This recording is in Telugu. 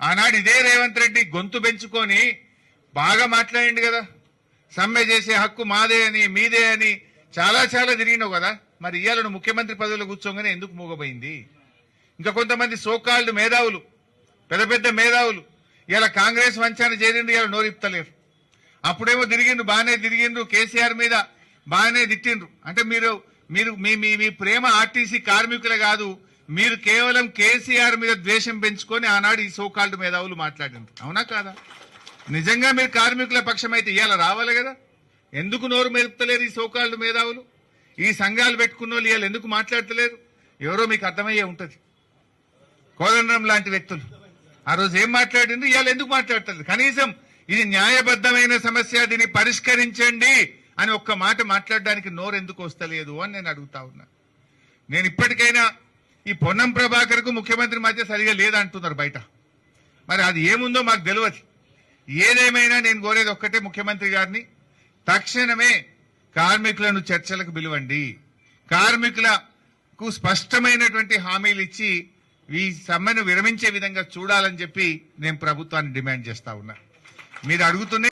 ఆనాడు ఇదే రేవంత్ రెడ్డి గొంతు పెంచుకొని బాగా మాట్లాడిండు కదా, సమ్మె చేసే హక్కు మాదే అని మీదే అని చాలా చాలా తిరిగినావు కదా. మరి ఇవాళ నువ్వు ముఖ్యమంత్రి పదవిలో కూర్చోగానే ఎందుకు మూగపోయింది? ఇంకా కొంతమంది సోకాల్డ్ మేధావులు, పెద్ద పెద్ద మేధావులు ఇలా కాంగ్రెస్ వంచాన చేరిండు, ఇలా నోరిప్తలేరు. అప్పుడేమో తిరిగిండ్రు, బాగానే తిరిగిండ్రు, కేసీఆర్ మీద బాగానే తిట్టిండ్రు. అంటే మీరు మీరు మీ మీ ప్రేమ ఆర్టీసీ కార్మికులే కాదు, మీరు కేవలం కేసీఆర్ మీద ద్వేషం పెంచుకొని ఆనాడు ఈ సోకాల్డ్ మేధావులు మాట్లాడిండ్రు. అవునా కాదా? నిజంగా మీరు కార్మికుల పక్షం అయితే ఇవాళ రావాలి కదా. ఎందుకు నోరు మెరుపుతలేరు ఈ సోకాల్డ్ మేధావులు? ఈ సంఘాలు పెట్టుకున్న వాళ్ళు ఇవాళ ఎందుకు మాట్లాడతలేరు? ఎవరో మీకు అర్థమయ్యే ఉంటుంది. కోదండరాం లాంటి వ్యక్తులు ఆ రోజు ఏం మాట్లాడిండ్రు, ఇవాళ ఎందుకు మాట్లాడతలేదు? కనీసం ఇది న్యాయబద్ధమైన సమస్య, దీన్ని పరిష్కరించండి అని ఒక్క మాట మాట్లాడడానికి నోరు ఎందుకు వస్తలేదు అని నేను అడుగుతా ఉన్నా. నేను ఇప్పటికైనా ఈ పొన్నం ప్రభాకర్ కు ముఖ్యమంత్రి మధ్య సరిగా లేదంటున్నారు బయట, మరి అది ఏముందో మాకు తెలియదు. ఏదేమైనా నేను కోరేది ఒక్కటే, ముఖ్యమంత్రి గారిని తక్షణమే కార్మికులను చర్చలకు పిలవండి, కార్మికులకు స్పష్టమైనటువంటి హామీలు ఇచ్చి ఈ సమ్మెను విరమించే విధంగా చూడాలని చెప్పి నేను ప్రభుత్వాన్ని డిమాండ్ చేస్తా ఉన్నా. మీరు అడుగుతున్న